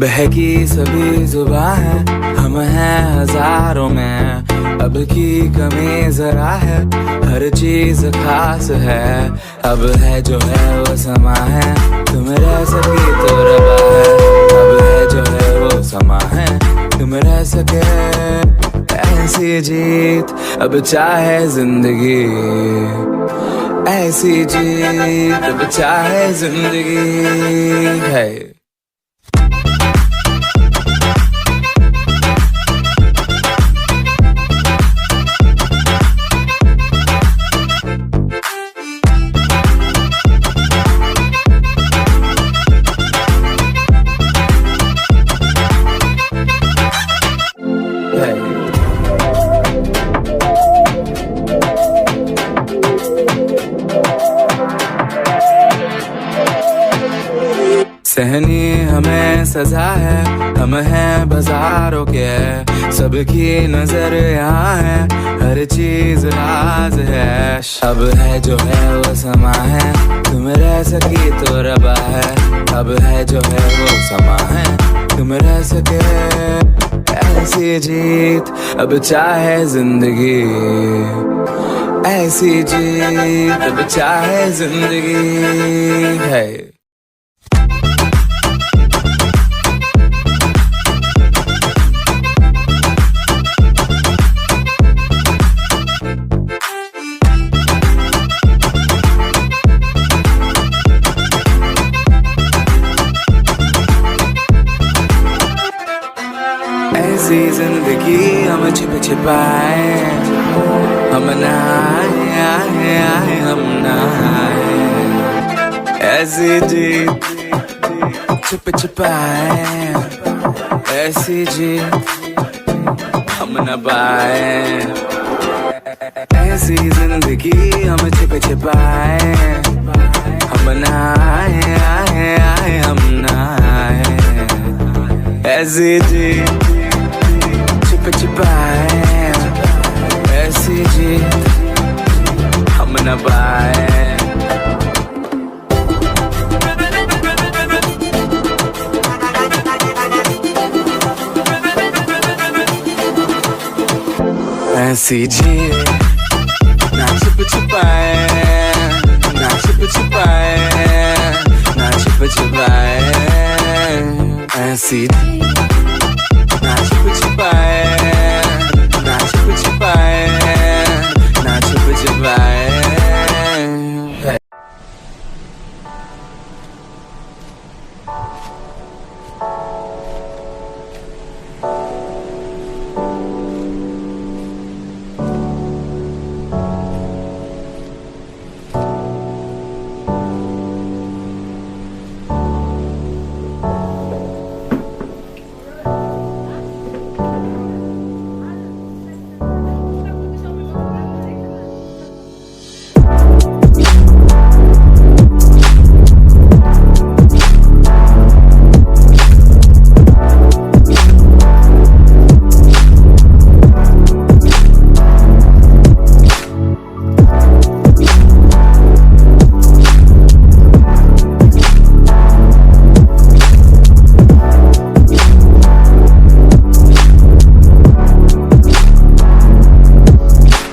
बहकी सभी जुबां है, हम हैं हजारों में, अब की कमी जरा है, हर चीज खास है। अब है जो है वो समा है, तुम रह सके तो रबा है। अब है जो है वो समा है, तुम रह सके ऐसी जीत। अब चाहे जिंदगी ऐसी जीत, अब चाहे जिंदगी है। सहनी हमें सजा है, हम हैं बाजारों के, सबकी नजर यहाँ है, हर चीज राज है। अब है जो है वो समा है, तुम रह सकी तो रबा है। अब है जो है वो समा है, तुम रह सके ऐसी जीत। अब चाहे जिंदगी ऐसी जीत, अब चाहे जिंदगी है। ऐसी जिंदगी हम छिप छिपाए, हम ना आए हम ना आए। ऐसी जीत छिप छिपाए, ऐसी जीत हम न पाए। ऐसी जिंदगी हम छिप छिपाए, हम ना आए हम ना आए। ऐसी जीत छिप छिपाए, ऐसी जीत हम न पाए। ऐसी जीत ना छिप छिपाए, ना छिप छिपाए, ना छिप छिपाए। ऐसी ना छिप छिपाए।